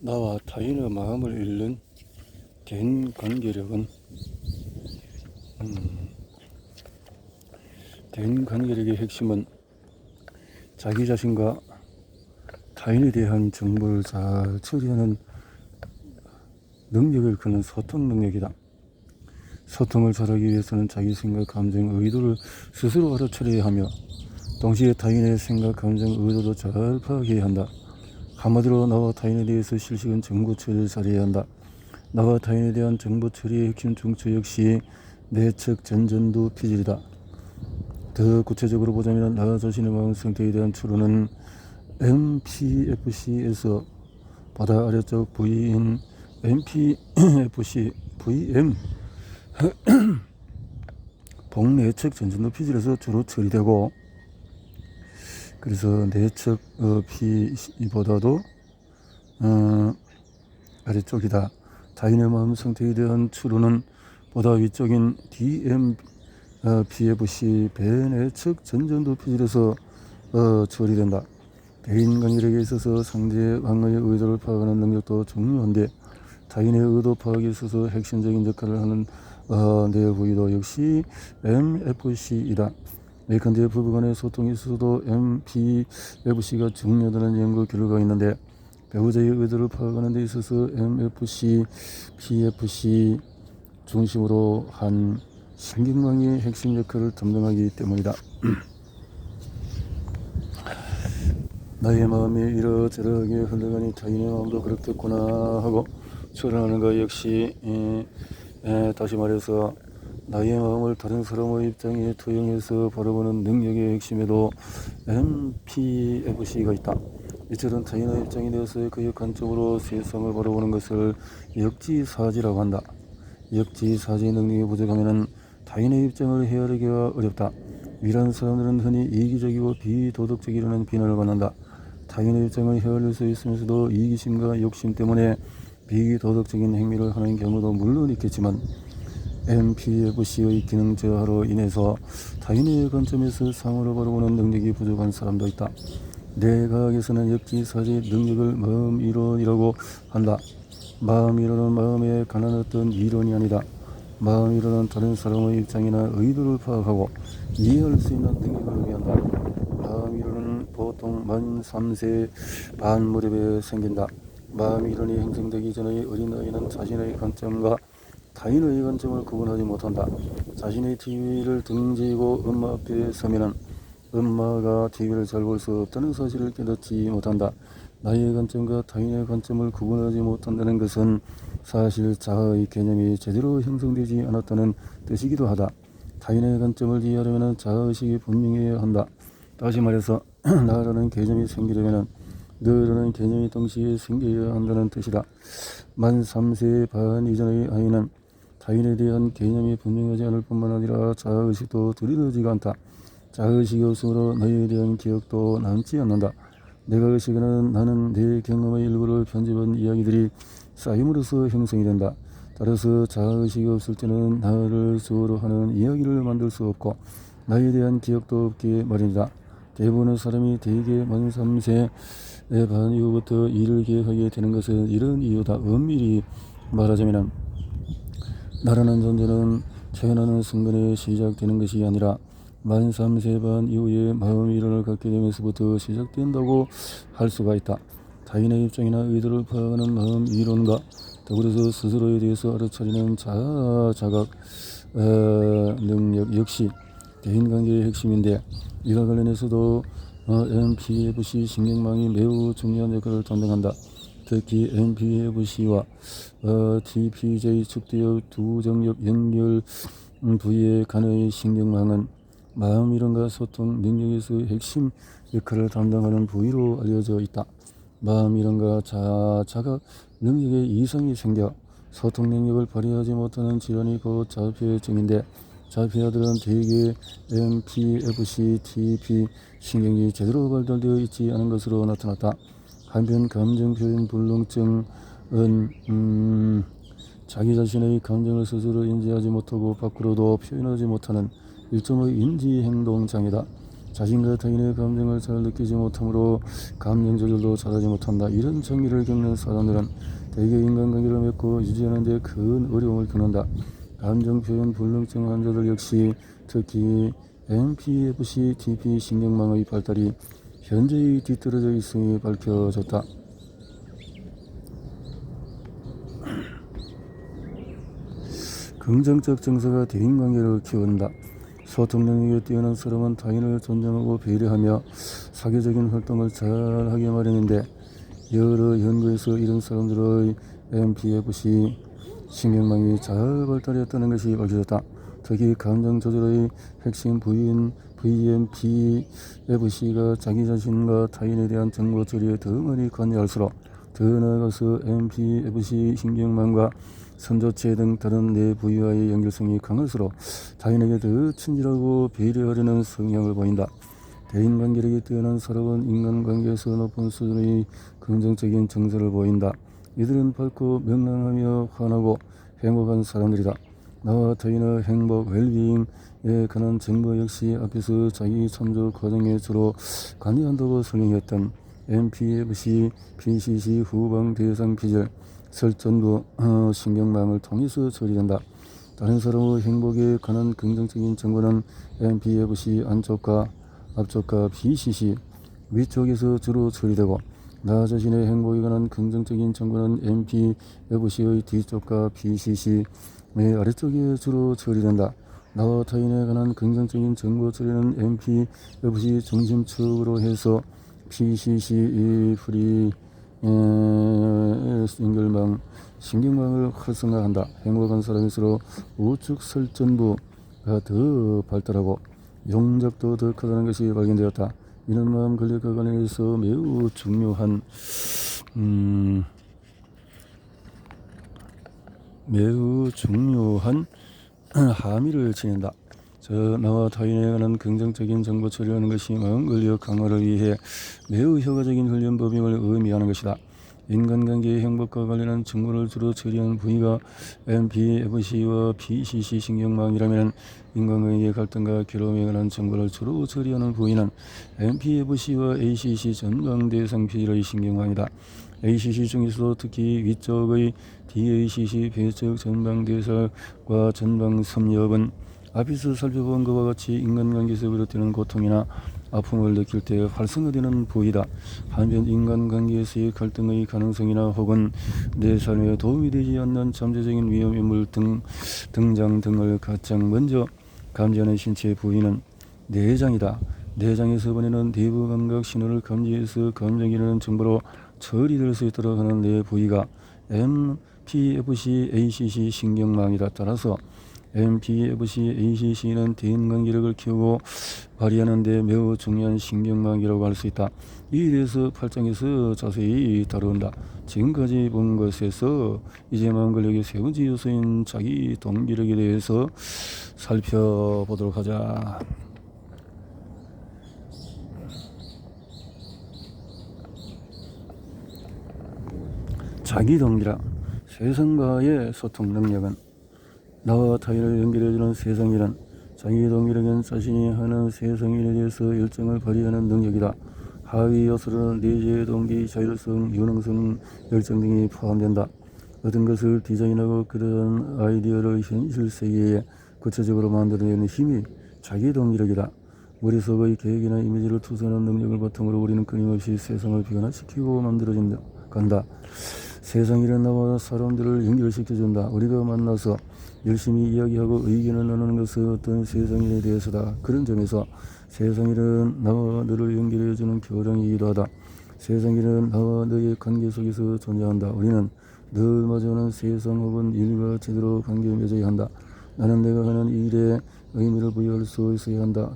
나와 타인의 마음을 읽는 대인관계력은 대인관계력의 핵심은 자기 자신과 타인에 대한 정보를 잘 처리하는 능력을 갖는 소통 능력이다. 소통을 잘하기 위해서는 자기 생각, 감정, 의도를 스스로 알아차려야 하며 동시에 타인의 생각, 감정, 의도도 잘 파악해야 한다. 한마디로 나와 타인에 대해서 실시간 정보 처리를 잘해야 한다. 나와 타인에 대한 정보 처리의 핵심 중추 역시 내적 전전도 피질이다. 더 구체적으로 보자면 나 자신의 마음 상태에 대한 추론은 MPFC에서 바다 아래쪽 V인 MPFC VM 복내적 전전도 피질에서 주로 처리되고, 그래서 내적 피보다도 아래쪽이다. 타인의 마음 상태에 대한 추론은 보다 위쪽인 DMPFC 배내적 전전도 피질에서 처리된다. 대인관계력에 있어서 상대방의 의도를 파악하는 능력도 중요한데 타인의 의도 파악에 있어서 핵심적인 역할을 하는 내 부위도 역시 MFC이다. 예컨대 부부 간의 소통에 있어서도 MPFC가 중요하다는 연구 결과가 있는데 배우자의 의도를 파악하는 데 있어서 MFC, PFC 중심으로 한 신경망의 핵심 역할을 담당하기 때문이다. 나의 마음이 이러저러하게 흘러가니 타인의 마음도 그렇겠구나 하고 추론하는 것 역시 다시 말해서 나의 마음을 다른 사람의 입장에 투영해서 바라보는 능력의 핵심에도 MPFC가 있다. 이처럼 타인의 입장이 되어서 그의 관점으로 세상을 바라보는 것을 역지사지라고 한다. 역지사지 능력이 부족하면 타인의 입장을 헤아리기가 어렵다. 이런 사람들은 흔히 이기적이고 비도덕적이라는 비난을 받는다. 타인의 입장을 헤아릴 수 있으면서도 이기심과 욕심 때문에 비도덕적인 행위를 하는 경우도 물론 있겠지만 MPFC의 기능 저하로 인해서 타인의 관점에서 상호를 바라보는 능력이 부족한 사람도 있다. 뇌과학에서는 역지사지 능력을 마음이론이라고 한다. 마음이론은 마음에 관한 어떤 이론이 아니다. 마음이론은 다른 사람의 입장이나 의도를 파악하고 이해할 수 있는 능력을 의미한다. 마음이론은 보통 만 3세 반 무렵에 생긴다. 마음이론이 형성되기 전의 어린아이는 자신의 관점과 타인의 관점을 구분하지 못한다. 자신의 TV를 등지고 엄마 앞에 서면은 엄마가 TV를 잘 볼 수 없다는 사실을 깨닫지 못한다. 나의 관점과 타인의 관점을 구분하지 못한다는 것은 사실 자아의 개념이 제대로 형성되지 않았다는 뜻이기도 하다. 타인의 관점을 이해하려면 자아의식이 분명해야 한다. 다시 말해서 나라는 개념이 생기려면 너라는 개념이 동시에 생겨야 한다는 뜻이다. 만 3세 반 이전의 아이는 타인에 대한 개념이 분명하지 않을 뿐만 아니라 자아의식도 들여다지가 않다. 자아의식이 없으므로 너에 대한 기억도 남지 않는다. 내가 의식에는 나는 내 경험의 일부를 편집한 이야기들이 쌓임으로써 형성이 된다. 따라서 자아의식이 없을 때는 나를 주어로 하는 이야기를 만들 수 없고 나에 대한 기억도 없기 마련이다. 대부분의 사람이 대개 만 3세 반 이후부터 일을 기억하게 되는 것은 이런 이유다. 엄밀히 말하자면 나라는 존재는 태어나는 순간에 시작되는 것이 아니라 만 3세 반 이후에 마음 이론을 갖게 되면서부터 시작된다고 할 수가 있다. 타인의 입장이나 의도를 파악하는 마음 이론과 더불어서 스스로에 대해서 알아차리는 자각 능력 역시 대인관계의 핵심인데 이와 관련해서도 MPFC 신경망이 매우 중요한 역할을 담당한다. 특히 MPFC와 TPJ 축대역 두 정력 연결 부위의 간의 신경망은 마음 이론과 소통 능력에서의 핵심 역할을 담당하는 부위로 알려져 있다. 마음 이론과 자각 능력에 이상이 생겨 소통 능력을 발휘하지 못하는 질환이 곧 자폐증인데 자폐아들은 대개 MPFC, TP 신경이 제대로 발달되어 있지 않은 것으로 나타났다. 한편 감정 표현 불능증은 자기 자신의 감정을 스스로 인지하지 못하고 밖으로도 표현하지 못하는 일종의 인지 행동 장애다. 자신과 타인의 감정을 잘 느끼지 못하므로 감정 조절도 잘하지 못한다. 이런 정의를 겪는 사람들은 대개 인간관계를 맺고 유지하는 데 큰 어려움을 겪는다. 감정 표현 불능증 환자들 역시 특히 MPFC, TP 신경망의 발달이 현저히 뒤떨어져 있음이 밝혀졌다. 긍정적 정서가 대인관계를 키운다. 소통 능력이 뛰어난 사람은 타인을 존중하고 배려하며 사교적인 활동을 잘하게 마련인데 여러 연구에서 이런 사람들의 MPFC 신경망이 잘 발달했다는 것이 밝혀졌다. 특히 감정 조절의 핵심 부인 VMPFC가 자기 자신과 타인에 대한 정보 처리에 더 많이 관여할수록 더 나아가서 MPFC 신경망과 선조체 등 다른 뇌 부위와의 연결성이 강할수록 타인에게 더 친절하고 배려하려는 성향을 보인다. 대인관계력이 뛰어난 사람은 인간관계에서 높은 수준의 긍정적인 정서를 보인다. 이들은 밝고 명랑하며 환하고 행복한 사람들이다. 나와 타인의 행복, 웰빙에 관한 정보 역시 앞에서 자기 참조 과정에 주로 관여한다고 설명했던 MPFC, PCC 후방 대상 기절 설전부 신경망을 통해서 처리된다. 다른 사람의 행복에 관한 긍정적인 정보는 MPFC 안쪽과 앞쪽과 PCC 위쪽에서 주로 처리되고 나 자신의 행복에 관한 긍정적인 정보는 MPFC의 뒤쪽과 PCC 아래쪽에 주로 처리된다. 나와 타인에 관한 긍정적인 정보 처리는 MPFC 중심축으로 해서 PCC 프리 연결망 신경망을 활성화한다. 행복한 사람일수록 우측 설전부가 더 발달하고 용적도 더 크다는 것이 발견되었다. 이는 마음 근력과 관련해서 매우 중요한 함의를 지닌다. 나와 타인에 관한 긍정적인 정보 처리하는 것이 마음 근력 강화를 위해 매우 효과적인 훈련 법임을 의미하는 것이다. 인간관계의 행복과 관련한 정보를 주로 처리하는 부위가 MPFC와 PCC 신경망이라면 인간관계의 갈등과 괴로움에 관한 정보를 주로 처리하는 부위는 MPFC와 ACC 전방대상 피질의 신경망이다. ACC 중에서도 특히 위쪽의 DACC 배적 전방대사과 전방섬엽은 앞에서 살펴본 것과 같이 인간관계에서 비롯되는 고통이나 아픔을 느낄 때 활성화되는 부위다. 반면 인간관계에서의 갈등의 가능성이나 혹은 내 삶에 도움이 되지 않는 잠재적인 위험 인물 등장 등을 가장 먼저 감지하는 신체 부위는 내장이다. 내장에서 보내는 내부 감각 신호를 감지해서 감정이라는 정보로 처리될 수 있도록 하는 내 부위가 MPFC, ACC 신경망이다. 따라서 MPFC, ACC는 대인관계력을 키우고 발휘하는 데 매우 중요한 신경망이라고 할 수 있다. 이에 대해서 8장에서 자세히 다룬다. 지금까지 본 것에서 이제 마음 근력의 세 번째 요소인 자기 동기력에 대해서 살펴보도록 하자. 자기 동기력, 세상과의 소통 능력은 나와 타인을 연결해주는 세상일은 자기 동기력은 자신이 하는 세상일에 대해서 열정을 발휘하는 능력이다. 하위 요소로는 내재 동기, 자율성, 유능성, 열정 등이 포함된다. 어떤 것을 디자인하고 그런 아이디어를 현실 세계에 구체적으로 만들어내는 힘이 자기 동기력이다. 머릿속의 계획이나 이미지를 투사하는 능력을 바탕으로 우리는 끊임없이 세상을 변화시키고 만들어간다. 세상일은 나와 사람들을 연결시켜준다. 우리가 만나서 열심히 이야기하고 의견을 나누는 것은 어떤 세상일에 대해서다. 그런 점에서 세상일은 나와 너를 연결해주는 교량이기도 하다. 세상일은 나와 너의 관계 속에서 존재한다. 우리는 늘 마주하는 세상 혹은 일과 제대로 관계 맺어야 한다. 나는 내가 하는 일에 의미를 부여할 수 있어야 한다.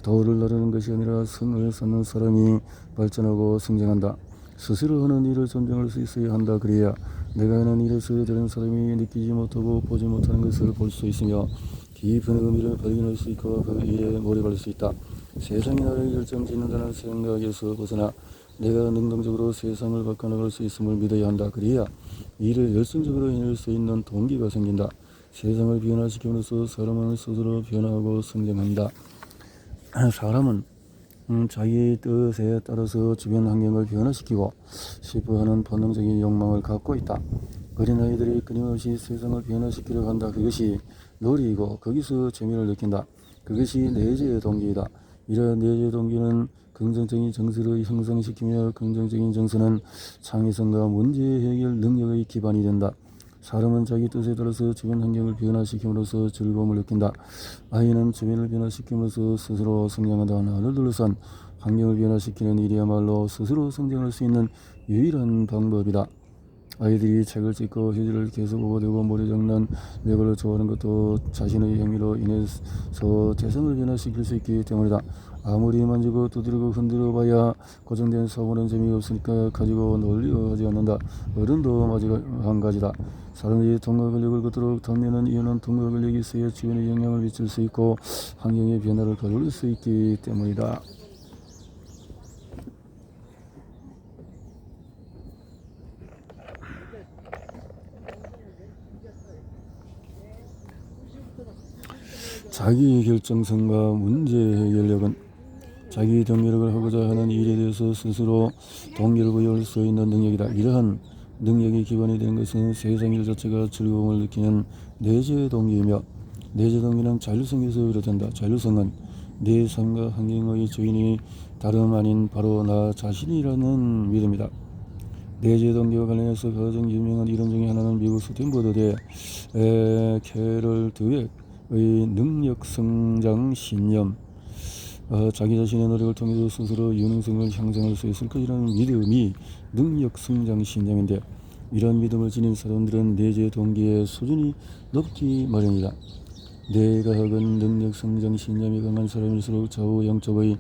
도를 나르는 것이 아니라 성을 쌓는 사람이 발전하고 성장한다. 스스로 하는 일을 존중할 수 있어야 한다. 그래야 내가 하는 일에서 다른 사람이 느끼지 못하고 보지 못하는 것을 볼 수 있으며 깊은 의미를 발견할 수 있고 그 일에 몰입할 수 있다. 세상이 나를 결정짓는다는 생각에서 벗어나 내가 능동적으로 세상을 바꿔나갈 수 있음을 믿어야 한다. 그래야 일을 열정적으로 해낼 수 있는 동기가 생긴다. 세상을 변화시킴으로써 사람은 스스로 변화하고 성장한다. 사람은 자기 뜻에 따라서 주변 환경을 변화시키고 싶어하는 본능적인 욕망을 갖고 있다. 어린아이들이 끊임없이 세상을 변화시키려 한다. 그것이 놀이이고 거기서 재미를 느낀다. 그것이 내재의 동기이다. 이러한 내재의 동기는 긍정적인 정서를 형성시키며 긍정적인 정서는 창의성과 문제 해결 능력의 기반이 된다. 사람은 자기 뜻에 따라서 주변 환경을 변화시킴으로써 즐거움을 느낀다. 아이는 주변을 변화시키면서 스스로 성장한다. 나를 둘러싼 환경을 변화시키는 일이야말로 스스로 성장할 수 있는 유일한 방법이다. 아이들이 책을 찍고 휴지를 계속 오고되고 모래장난 레고를 좋아하는 것도 자신의 행위로 인해서 세상을 변화시킬 수 있기 때문이다. 아무리 만지고 두드리고 흔들어 봐야 고정된 사고는 재미없으니까 가지고 놀려 하지 않는다. 어른도 마찬가지다. 사람들이 동화 근력을 걷도록 탐내는 이유는 동화 근력이 있어야 주변에 영향을 미칠 수 있고 환경의 변화를 가져올 수 있기 때문이다. 자기 결정성과 문제 해결력은 자기 동기력을 하고자 하는 일에 대해서 스스로 동기를 부여할 수 있는 능력이다. 이러한 능력이 기반이 되는 것은 세상 일 자체가 즐거움을 느끼는 내재 동기이며 내재 동기는 자율성에서 비롯된다. 자율성은 내 삶과 환경의 주인이 다름 아닌 바로 나 자신이라는 믿음이다. 내재 동기와 관련해서 가장 유명한 이론 중에 하나는 미국 스탠퍼드 대 캐럴 드웩의 능력 성장 신념, 자기 자신의 노력을 통해서 스스로 유능성을 향상할 수 있을 것이라는 믿음이 능력 성장 신념인데, 이런 믿음을 지닌 사람들은 내재 동기의 수준이 높기 마련이다. 내가학은 능력 성장 신념이 강한 사람일수록 좌우 양쪽의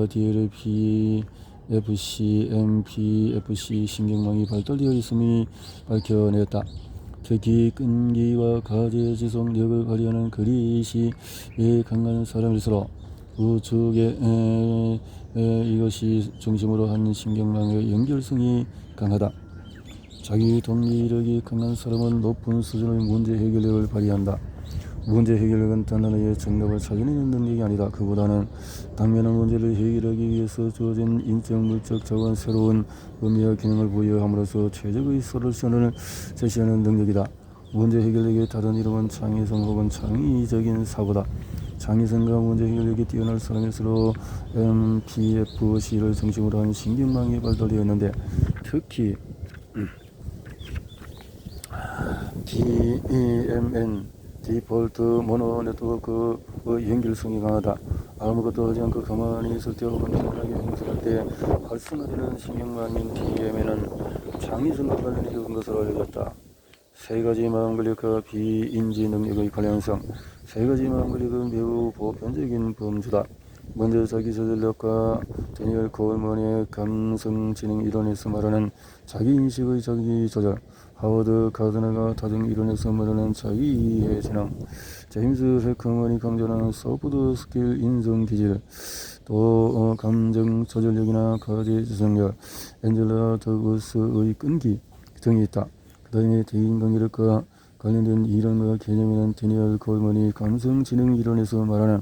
DLP, FC, MPFC 신경망이 발달되어 있음이 밝혀냈다. 특히 끈기와 가제 지속력을 발휘하는 그릿이 강한 사람일수록 우측에 이것이 중심으로 한 신경망의 연결성이 강하다. 자기 동기력이 강한 사람은 높은 수준의 문제 해결력을 발휘한다. 문제 해결력은 단 하나의 정답을 찾아내는 능력이 아니다. 그보다는 당면한 문제를 해결하기 위해서 주어진 인적, 물적, 자원, 새로운 의미와 기능을 부여함으로써 최적의 솔루션을 제시하는 능력이다. 문제 해결력의 다른 이름은 창의성 혹은 창의적인 사고다. 창의성과 문제 해결력이 뛰어난 사람일수록 MPFC를 중심으로 한 신경망이 발달되어 있는데, 특히 DEMN 디폴트 모노 네트워크 연결성이 강하다. 아무것도 하지 않고 가만히 있을 때 혹은 편하게 행동할 때 활성화되는 신경망인 DMN은 창의성과 관련이 적은 것으로 알려졌다. 세 가지 마음 근력과 비인지 능력의 관련성. 세 가지 마음 근력은 매우 보편적인 범주다. 먼저 자기 저절력과 데니얼 콜먼의 감성 지능 이론에서 말하는 자기 인식의 자기 조절, 하워드 가드너가 다중 이론에서 말하는 자기 이해 지능, 제임스 헬커먼이 강조하는 소프트 스킬 인성 기질, 또 감정 조절력이나 가제 지속력, 앤젤라 더그스의 끈기 등이 있다. 그 다음에 대인관계력과 관련된 이론과 개념에는 데니얼 콜먼이 감성 지능 이론에서 말하는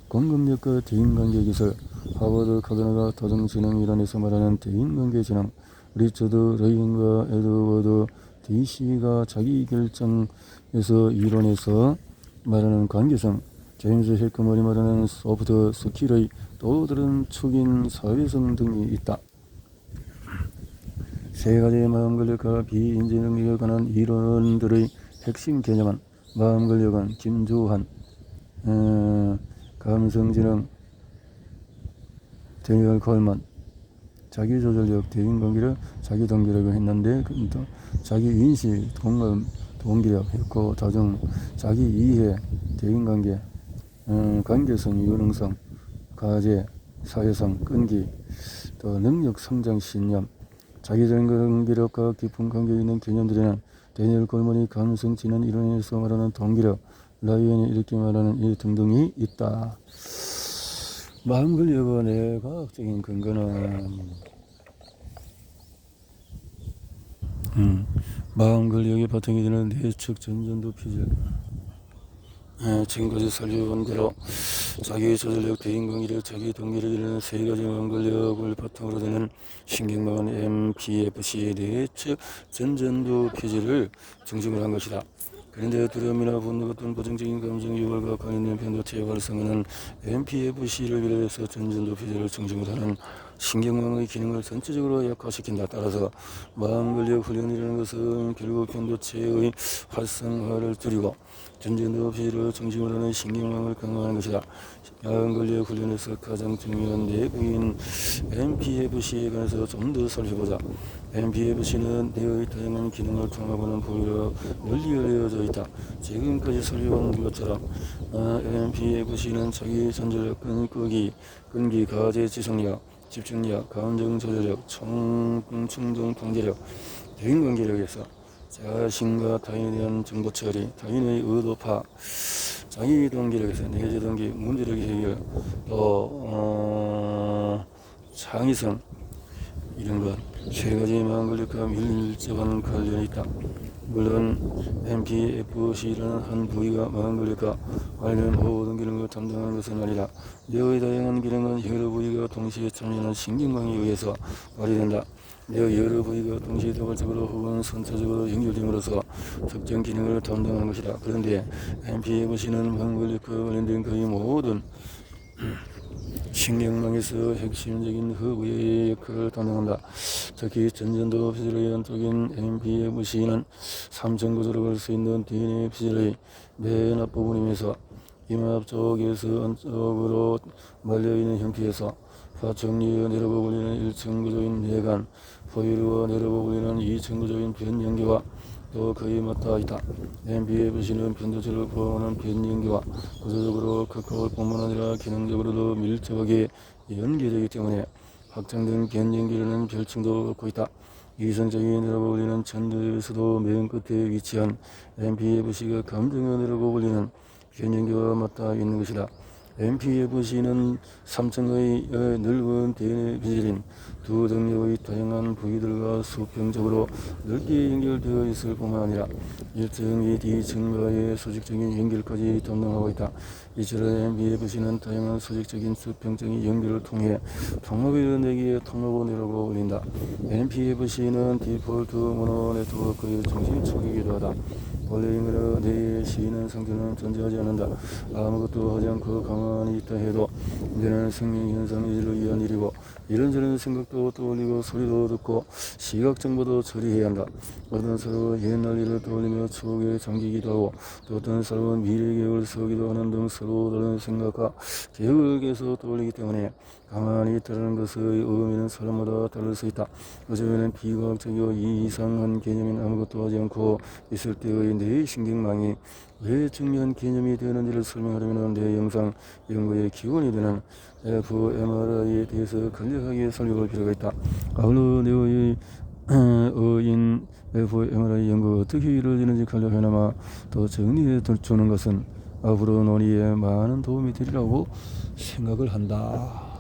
공감력과 대인관계 기술, 하버드 가드너가 다중지능 이론에서 말하는 대인관계 지능, 리처드 레이건과 에드워드 DC가 자기결정에서 이론에서 말하는 관계성, 제임스 헬커먼이 말하는 소프트 스킬의 또 다른 축인 사회성 등이 있다. 세 가지의 마음 근력과 비인지 능력에 관한 이론들의 핵심 개념은, 마음 근력은 김주한, 감성지능 데니얼 콜먼, 자기조절력 대인관계력 자기동기력을 했는데, 자기인식 동기력 했고, 다중 자기이해 대인관계, 관계성 유능성, 가제 사회성 끈기, 또 능력 성장 신념, 자기적인 동기력과 깊은 관계 있는 개념들에는 데니얼 콜먼이 감성 지능 이론에서 말하는 동기력, 라이언이 이렇게 말하는 이 등등이 있다. 마음 근력의 뇌과학적인 근거는 마음 근력의 바탕이 되는 내측 전전도 피질, 지금까지 살펴본 대로 자기 조절력, 대인관계력, 자기 동기력 이런 세 가지 원근력을 바탕으로 되는 신경망은 MPFC의 내적 전전도 표지를 증증을 한 것이다. 그런데 두려움이나 분노 같은 부정적인 감정 유발과 관련된 편도체의 활성화는 MPFC를 비롯해서 전전도 표지를 증증을 하는 신경망의 기능을 전체적으로 약화시킨다. 따라서 마음근력 훈련이라는 것은 결국 편도체의 활성화를 줄이고 전전도 표지를 증증을 하는 신경망을 강화하는 것이다. 마음근력 훈련에서 가장 중요한 내부인 MPFC에 관해서 좀 더 살펴보자. MPFC는 뇌의 다양한 기능을 통합하는 부위로 널리 알려져 있다. 지금까지 살펴본 것처럼 MPFC는 자기 전절력, 끈기, 가제 지속력, 집중력, 감정 조절력, 충동 통제력, 대인관계력에서 자신과 타인에 대한 정보 처리, 타인의 의도 파악, 자기 동기력에서 내재 동기, 문제력 해결, 또 창의성 이런 것 세 가지 마음근력과 밀접한 관련이 있다. 물론 MPFC라는 한 부위가 마음근력과 관련 모든 기능을 담당하는 것은 아니라 뇌의 다양한 기능은 여러 부위가 동시에 참여하는 신경망에 의해서 발휘된다. 뇌의 여러 부위가 동시에 자발적으로 혹은 선차적으로 연결됨으로써 특정 기능을 담당하는 것이다. 그런데 MPFC는 마음근력과 관련된 거의 모든 신경망에서 핵심적인 허브의 역할을 담당한다. 특히 전전도 표질의 연속인 MPFC는 3천 구조로 갈 수 있는 DNA 표질의 맨 앞부분이면서 이마 앞쪽에서 안쪽으로 말려있는 형태에서 하청리에 내려고 불리는 1층 구조인 뇌간, 포유류와 내려고 불리는 2층 구조인 변연계와 또 거의 맞닿아 있다. MPFC는 편도체를 포함하는 변연계와 구조적으로 가까울 뿐만 아니라 기능적으로도 밀접하게 연계되기 때문에 확장된 변연계라는 별칭도 얻고 있다. 이성적인이라고 불리는 천도에서도 맨 끝에 위치한 MPFC가 감정원이라고 불리는 변연계와 맞닿아 있는 것이다. MPFC는 3층의 넓은 DNA 표질인 두 동력의 다양한 부위들과 수평적으로 넓게 연결되어 있을 뿐만 아니라 1층의 D층과의 수직적인 연결까지 담당하고 있다. 이처럼 MPFC는 다양한 수직적인 수평적인 연결을 통해 통합을 내기에 통합원이라고 불린다. MPFC는 디폴트 모노 네트워크의 중심축이기도 하다. 원래 인간의 뇌에 시인한 상태는 존재하지 않는다. 아무것도 하지 않고 가만히 있다 해도 이제는 생명현상을 위한 일이고 이런저런 생각도 떠올리고 소리도 듣고 시각정보도 처리해야 한다. 어떤 사람은 옛날 일을 떠올리며 추억에 잠기기도 하고 또 어떤 사람은 미래 계획을 세우기도 하는 등 서로 다른 생각과 계획을 계속 떠올리기 때문에 가만히 있다는 것의 의미는 사람마다 다를 수 있다. 요즘에는 비과학적이고 이상한 개념인 아무것도 하지 않고 있을 때의 뇌 신경망이 왜 중요한 개념이 되는지를 설명하려면 뇌 영상 연구의 기본이 되는 fMRI에 대해서 간략하게 살펴볼 필요가 있다. 아울러 뇌의 어인 fMRI 연구가 어떻게 이루어지는지 간략하나마 더 정리해 주는 것은 앞으로 논의에 많은 도움이 되리라고 생각을 한다.